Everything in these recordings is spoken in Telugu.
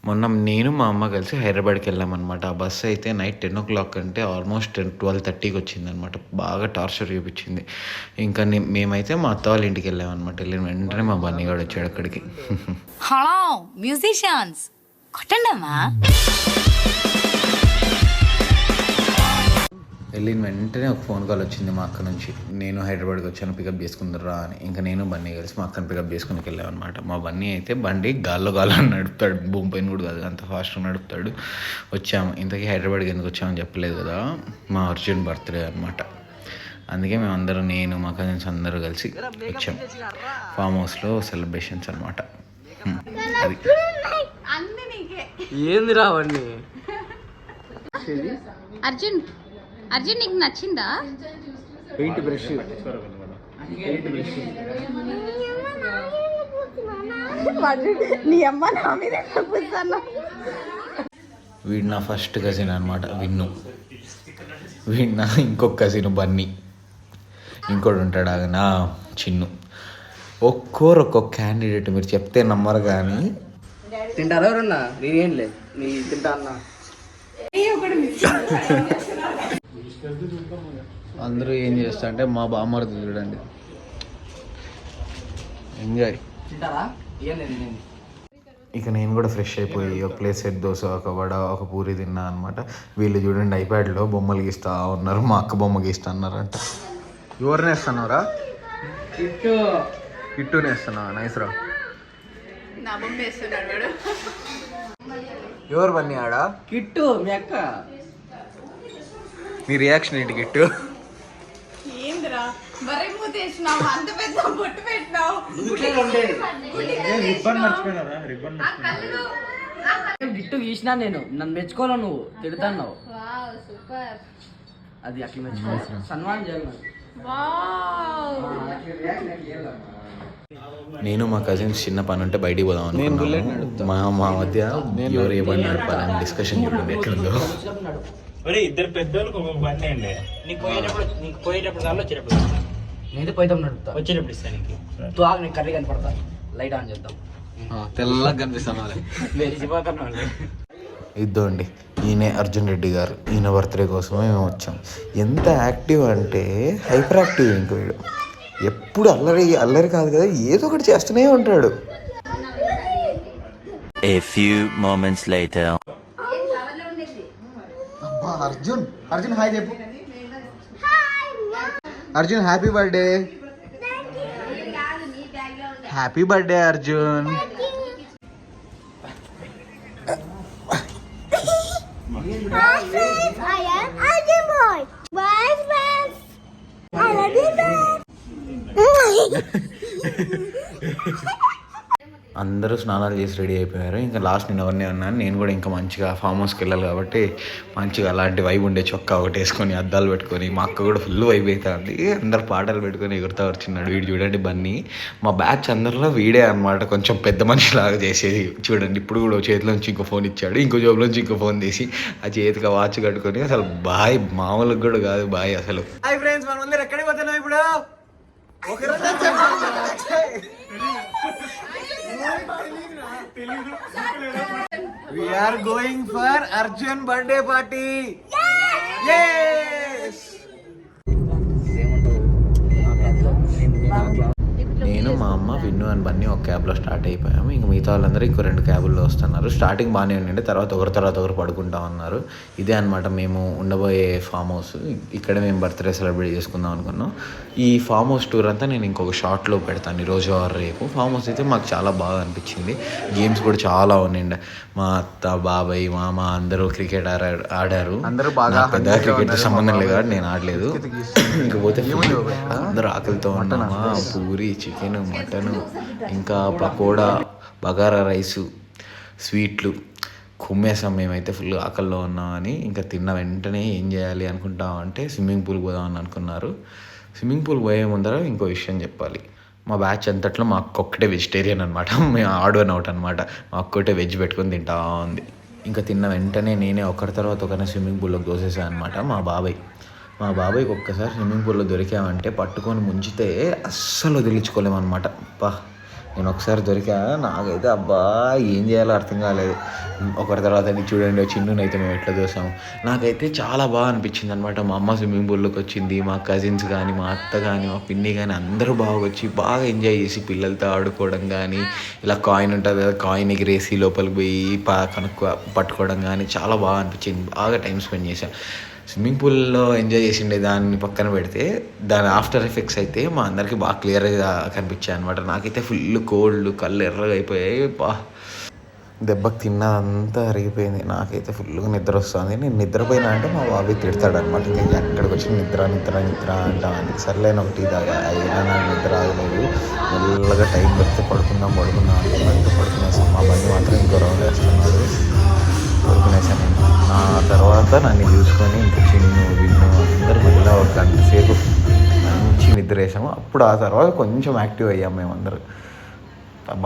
మొన్న నేను మా అమ్మ కలిసి హైదరాబాద్కి వెళ్ళామన్నమాట. ఆ బస్సు అయితే నైట్ 10 అంటే ఆల్మోస్ట్ 12:30కి వచ్చిందనమాట. బాగా టార్చర్ చూపించింది. ఇంకా మేమైతే మా అత్త వాళ్ళ ఇంటికి వెళ్ళామన్నమాట. వెళ్ళిన వెంటనే మా బన్నీగాడు వచ్చాడు అక్కడికి. హలో మ్యూజిషియన్స్ కొట్టండమ్మా. వెళ్ళిన వెంటనే ఒక ఫోన్ కాల్ వచ్చింది మా అక్క నుంచి. నేను హైదరాబాద్కి వచ్చాను, పికప్ చేసుకుందరా అని. ఇంకా నేను బన్నీ కలిసి మా అక్కని పికప్ చేసుకుని వెళ్ళామన్నమాట. మా బన్నీ అయితే బండి గాల్లో నడుపుతాడు, భూమి పైన కూడా కాదు, అంత ఫాస్ట్గా నడుపుతాడు. వచ్చాము. ఇంతకీ హైదరాబాద్కి ఎందుకు వచ్చామని చెప్పలేదు కదా, మా అర్జున్ బర్త్డే అనమాట. అందుకే మేము అందరం, నేను మా కజిన్స్ అందరూ కలిసి వచ్చాము. ఫామ్ హౌస్లో సెలబ్రేషన్స్ అనమాట. అది ఏంది రావండి. అర్జున్ అర్జున్ నీకు నచ్చిందా? పెయింట్ బ్రష్ నీ అమ్మ నా మీద కూర్చున్నా. వీడు నా ఫస్ట్ కజిన్ అనమాట, విన్ను. వీడు నా ఇంకొక కజిన్ బన్నీ. ఇంకోటి ఉంటాడు ఆగ నా చిన్ను. ఒక్కొక్క క్యాండిడేట్ మీరు చెప్తే నమ్మరు కానీ. తింటారా ఎవరన్నా? నేనేం లేదు, నీ తింటా అన్నా. అందరూ ఏం చేస్తా అంటే మా బామ్మర్ది చూడండి, ఎంజాయ్. తింటారా? ఏం లేదు. ఇక నేను కూడా ఫ్రెష్ అయిపోయి ఒక ప్లేట్ సెట్ దోశ, ఒక వడ, ఒక పూరి తిన్నా అనమాట. వీళ్ళు చూడండి ఐప్యాడ్లో బొమ్మలు గీస్తా ఉన్నారు. మా అక్క బొమ్మ గీస్తా అన్నారంట. ఎవరిని వేస్తున్నావురా? కిట్టుని వేస్తున్నావా? నైస్ రా. ఎవరు బన్నీ ఆడ? కిట్టు మీ అక్క. నీ రియాక్షన్ ఏంటి కిట్టు? ఏంద్రా మరీ మూతేసినావు, అంత పెద్ద బొట్టు పెట్టినావు. గిట్టు గీసినా నేను, నన్ను మెచ్చుకోవాలి, నువ్వు తిడతాన్నావు. అది అట్లా మెచ్చుకో, సన్మానం చేయాలి. నేను మా కజిన్స్ చిన్న పని ఉంటే బయటికి పోదాం అనుకున్నాను. మా మధ్య ఎవరు ఏ బండి నడపాలని డిస్కషన్ చూడండి ఎట్లుందో. ఇద్దరు పెద్దోళ్ళకి ఒక బండి అండి. నీకు పోయేటప్పుడు దానిలో వచ్చేటప్పుడు నేను పోయితాం నడుపుతా, వచ్చేటప్పుడు ఇస్తాను. నీకు తూ ఆగు, నీకు కర్రీ కనపడతా. లైట్ ఆన్ చేద్దాం. తెల్లగా కనిపిస్తాను. వెలిసిపోతున్నాను. ఇద్దండి, ఈయనే అర్జున్ రెడ్డి గారు. ఈయన బర్త్డే కోసమే మేము వచ్చాం. ఎంత యాక్టివ్ అంటే హైపర్ యాక్టివ్. ఇంక వీడు ఎప్పుడు అల్లరి కాదు కదా, ఏదో ఒకటి చేస్తూనే ఉంటాడు. A few moments later. Arjun hi చెప్పు. Arjun happy birthday. Happy birthday Arjun. అందరూ స్నానాలు చేసి రెడీ అయిపోయారు. ఇంకా లాస్ట్ నేను ఎవరినే ఉన్నాను. నేను కూడా ఇంకా మంచిగా ఫామ్ హౌస్కి వెళ్ళాలి కాబట్టి మంచిగా అలాంటి వైబ్ ఉండే చొక్కా ఒకటి వేసుకొని, అద్దాలు పెట్టుకొని, మా అక్క కూడా ఫుల్ వైబ్ అవుతుంది. అందరు పాటలు పెట్టుకొని ఎగురుతా వచ్చినాడు. వీడు చూడండి బన్నీ. మా బ్యాచ్ అందరిలో వీడే అనమాట కొంచెం పెద్ద మనిషిలాగా చేసేది. చూడండి ఇప్పుడు కూడా చేతిలోంచి ఇంకో ఫోన్ ఇచ్చాడు, ఇంకో జోబులోంచి ఇంకో ఫోన్ తీసి ఆ చేతికి వాచ్ కట్టుకొని అసలు బాయ్ మామూలుగా కూడా కాదు బాయ్ అసలు. హాయ్ ఫ్రెండ్స్, మనం అందరూ ఎక్కడికి పోతున్నాం ఇప్పుడు? We are going for Arjun birthday party. Yes. నేను మా అమ్మ విన్ను అని బన్నీ ఒక క్యాబ్లో స్టార్ట్ అయిపోయాము. ఇంక మిగతా వాళ్ళందరూ ఇంకో 2 క్యాబుల్లో వస్తున్నారు. స్టార్టింగ్ బాగానే ఉండింది, తర్వాత ఒకరు పడుకుంటా ఉన్నారు. ఇదే అనమాట మేము ఉండబోయే ఫామ్ హౌస్. ఇక్కడ మేము బర్త్డే సెలబ్రేట్ చేసుకుందాం అనుకున్నాం. ఈ ఫామ్ హౌస్ టూర్ అంతా నేను ఇంకొక షార్ట్లో పెడతాను ఈరోజు ఆర్ రేపు. ఫామ్ హౌస్ అయితే మాకు చాలా బాగా అనిపించింది. గేమ్స్ కూడా చాలా ఉన్నాయండి. మా అత్త, బాబాయ్, మామ అందరూ క్రికెట్ ఆడారు. అందరూ బాగా పెద్ద క్రికెట్ సంబంధం లేదు కాబట్టి నేను ఆడలేదు. ఇంకపోతే అందరూ ఆకలితో ఉన్నామా. పూరి, చికెన్, మటన్, ఇంకా పకోడా, బగారా రైసు, స్వీట్లు కుమ్మేసాం. మేమైతే ఫుల్ ఆకలిలో ఉన్నామని. ఇంకా తిన్న వెంటనే ఏం చేయాలి అనుకుంటామంటే స్విమ్మింగ్ పూల్ పోదామని అనుకున్నారు. స్విమ్మింగ్ పూల్ పోయే ముందర ఇంకో విషయం చెప్పాలి. మా బ్యాచ్ అంతట్లో మా ఒక్కటే వెజిటేరియన్ అనమాట. మేము ఆడ్ వన్ అవుట్ అనమాట. మా ఒక్కటే వెజ్ పెట్టుకొని తింటా ఉంది. ఇంకా తిన్న వెంటనే నేనే ఒకరి తర్వాత ఒకరిని స్విమ్మింగ్ పూల్లోకి దోసేసాను అనమాట. మా బాబాయ్కి ఒక్కసారి స్విమ్మింగ్ పూల్లో దొరికామంటే పట్టుకొని ముంచితే అస్సలు వదిలించుకోలేమన్నమాట. నేను ఒకసారి దొరికా, నాకైతే అబ్బా ఏం చేయాలో అర్థం కాలేదు. ఒకరి తర్వాత చూడండి చిన్నునైతే మేము ఎట్లా చూసాము. నాకైతే చాలా బాగా అనిపించింది అనమాట. మా అమ్మ స్విమ్మింగ్ పూల్లోకి వచ్చింది, మా కజిన్స్ కానీ, మా అత్త కానీ, మా పిన్ని కానీ అందరూ బాగా వచ్చి బాగా ఎంజాయ్ చేసి పిల్లలతో ఆడుకోవడం కానీ, ఇలా కాయిన్ ఉంటుంది కదా, కాయిన్ ఎగిరేసి లోపలికి పోయి పట్టుకోవడం కానీ చాలా బాగా అనిపించింది. బాగా టైం స్పెండ్ చేశాను. స్విమ్మింగ్ పూల్లో ఎంజాయ్ చేసిండే దాన్ని పక్కన పెడితే దాని ఆఫ్టర్ ఎఫెక్ట్స్ అయితే మా అందరికీ బాగా క్లియర్గా కనిపించాయి అనమాట. నాకైతే ఫుల్ కోల్డ్, కళ్ళు ఎర్రగా అయిపోయాయి. దెబ్బకి తిన్నదంతా అరిగిపోయింది. నాకైతే ఫుల్గా నిద్ర వస్తుంది. నేను నిద్రపోయినా అంటే మా బాబు తిడతాడు అనమాట. ఇంకా ఎక్కడికి వచ్చి నిద్ర అంటాను. సర్లేని ఒకటి తాగా అయినా నాకు నిద్ర ఆగలేదు. మెల్లగా టైం పెడితే పడుకుందాం అనుకున్నాను. ఇంకా పడుకునేసాను. మా బండి మాత్రం ఇంకో రౌండ్ వేస్తున్నాడు. పడుకునేసాను. నా తర్వాత నన్ను చూసుకొని ఇంకా చిన్ను విన్ను అందరూ మళ్ళీ ఒక గంట సేపు మంచి నిద్ర వేసాము. అప్పుడు ఆ తర్వాత కొంచెం యాక్టివ్ అయ్యాము మేమందరూ.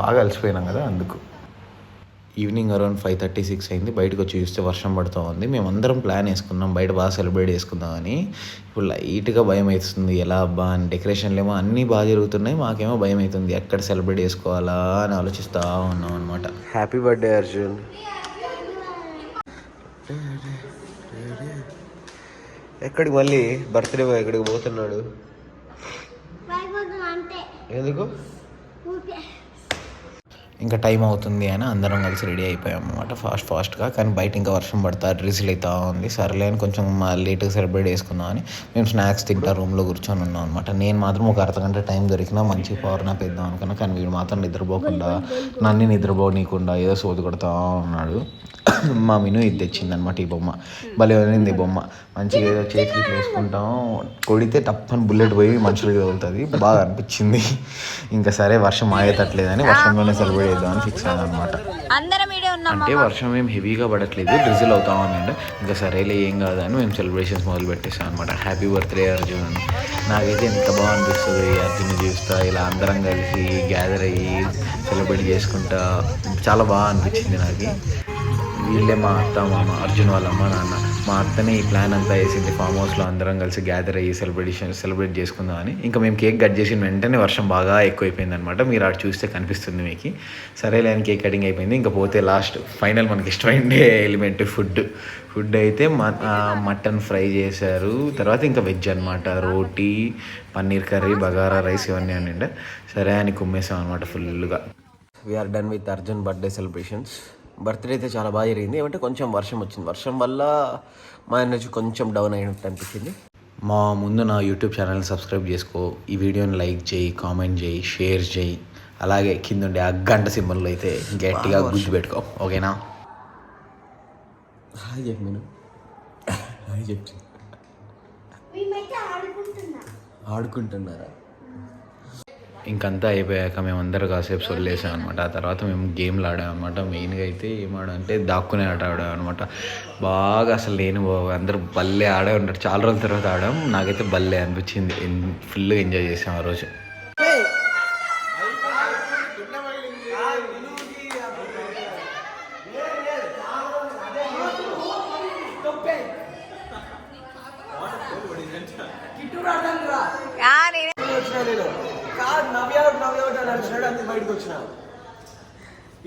బాగా అలసిపోయినాం కదా అందుకు. ఈవినింగ్ అరౌండ్ 5:36 అయింది. బయటకు వచ్చి చూస్తే వర్షం పడుతూ ఉంది. మేమందరం ప్లాన్ వేసుకున్నాం బయట బాగా సెలబ్రేట్ చేసుకుందామని. ఇప్పుడు లైట్గా భయం అవుతుంది. ఎలా అబ్బా అని, డెకరేషన్లు ఏమో అన్నీ బాగా జరుగుతున్నాయి, మాకేమో భయం అవుతుంది ఎక్కడ సెలబ్రేట్ చేసుకోవాలా అని ఆలోచిస్తూ ఉన్నాం అనమాట. Happy birthday Arjun. ఎక్కడికి మళ్ళీ బర్త్డే ఎక్కడికి పోతున్నాడు? ఎందుకు? ఇంకా టైం అవుతుంది అని అందరం కలిసి రెడీ అయిపోయాం అనమాట ఫాస్ట్గా. కానీ బయట ఇంకా వర్షం పడతా డ్రిజిల్ అవుతా ఉంది. సర్లే అని కొంచెం లేట్గా సెలబ్రేట్ చేసుకుందాం అని మేము స్నాక్స్ తింటా రూమ్లో కూర్చొని ఉన్నాం అనమాట. నేను మాత్రం ఒక అర్ధగంట టైం దొరికినా మంచి పవర్ నాప్ వేద్దాం అనుకున్నా. కానీ వీడు మాత్రం నిద్రపోకుండా, నన్ను నిద్రపోనీయకుండా ఏదో సోది కొడతా ఉన్నాడు. మా మిను ఇది తెచ్చిందనమాట. ఈ బొమ్మ భలే ఉంది. ఈ బొమ్మ మంచిగా ఏదో చేతికి వేసుకుంటాం, కొడితే టప్పని బుల్లెట్ పోయి మనుషులకి తగులుతుంది. బాగా అనిపించింది. ఇంకా సరే వర్షం ఆగేటట్లేదని వర్షంలోనే సెలబ్రేట్ చేద్దామని ఫిక్స్ అయ్యాను అనమాట. అంటే వర్షం ఏం హెవీగా పడట్లేదు, డ్రిజిల్ అవుతా ఉందండి. ఇంకా సరేలే ఏం కాదని మేము సెలబ్రేషన్స్ మొదలు పెట్టేసాం అనమాట. హ్యాపీ బర్త్డే అర్జున్ అని. నాకైతే ఎంత బాగా అనిపిస్తుంది అర్జున్ చూస్తా, ఇలా అందరం కలిసి గ్యాదర్ అయ్యి సెలబ్రేట్ చేసుకుంటా. చాలా బాగా అనిపించింది నాకు. వీళ్ళే మా అత్త మామ, అర్జున్ వాళ్ళ అమ్మ నాన్న. మా అత్తనే ఈ ప్లాన్ అంతా వేసింది. ఫామ్ హౌస్లో అందరం కలిసి గ్యాదర్ అయ్యి సెలబ్రేట్ చేసుకుందాం అని. ఇంకా మేము కేక్ కట్ చేసిన వెంటనే వర్షం బాగా ఎక్కువైపోయింది అనమాట. మీరు అటు చూస్తే కనిపిస్తుంది మీకు. సరేలే అని కేక్ కటింగ్ అయిపోయింది. ఇంకా పోతే లాస్ట్ ఫైనల్ మనకి ఇష్టమైన ఎలిమెంట్ ఫుడ్ అయితే మటన్ ఫ్రై చేశారు. తర్వాత ఇంకా వెజ్ అనమాట. రోటీ, పన్నీర్ కర్రీ, బగారా రైస్ ఇవన్నీ అనిండే. సరే అని కుమ్మేసాం అనమాట ఫుల్గా. We are done with Arjun birthday celebrations. Birthday అయితే చాలా బాగా జరిగింది. ఏమంటే కొంచెం వర్షం వచ్చింది. వర్షం వల్ల మా ఎనర్జీ కొంచెం డౌన్ అయినట్టు అనిపించింది. మా ముందు నా యూట్యూబ్ ఛానల్ని సబ్స్క్రైబ్ చేసుకో, ఈ వీడియోని లైక్ చేయి, కామెంట్ చేయి, షేర్ చేయి. అలాగే కింద ఉండే ఆ గంట సింబల్లో అయితే గట్టిగా గుర్తు పెట్టుకో, ఓకేనా? హాయ్ చెప్పు నేను. హాయ్ చెప్పు. ఆడుకుంటున్నారా? ఇంకంతా అయిపోయాక మేమందరం కాసేపు సొల్లేసాం అనమాట. ఆ తర్వాత మేము గేమ్లు ఆడామన్నమాట. మెయిన్గా అయితే ఏమాడంటే దాక్కునే ఆట ఆడామన్నమాట. బాగా అసలు నేను అందరూ భలే ఆడే ఉంటారు. చాలా రోజుల తర్వాత ఆడాం. నాకైతే భలే అనిపించింది. ఫుల్గా ఎంజాయ్ చేసాం ఆ రోజు. బయటకు వచ్చిన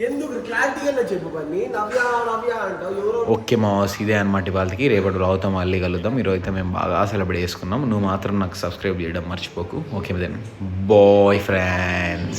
ఎందుకు క్లారిటీగా చెప్పు పని నవ్య అంటావు ఎవరో. ఓకే మాస్, ఇదే అనమాట వాళ్ళకి. రేపటి రావుతాం, మళ్ళీ కలుద్దాం. ఈరోజు అయితే మేము బాగా సెలబ్రేట్ చేసుకున్నాం. నువ్వు మాత్రం నాకు సబ్స్క్రైబ్ చేయడం మర్చిపోకు. Okay then, bye friends.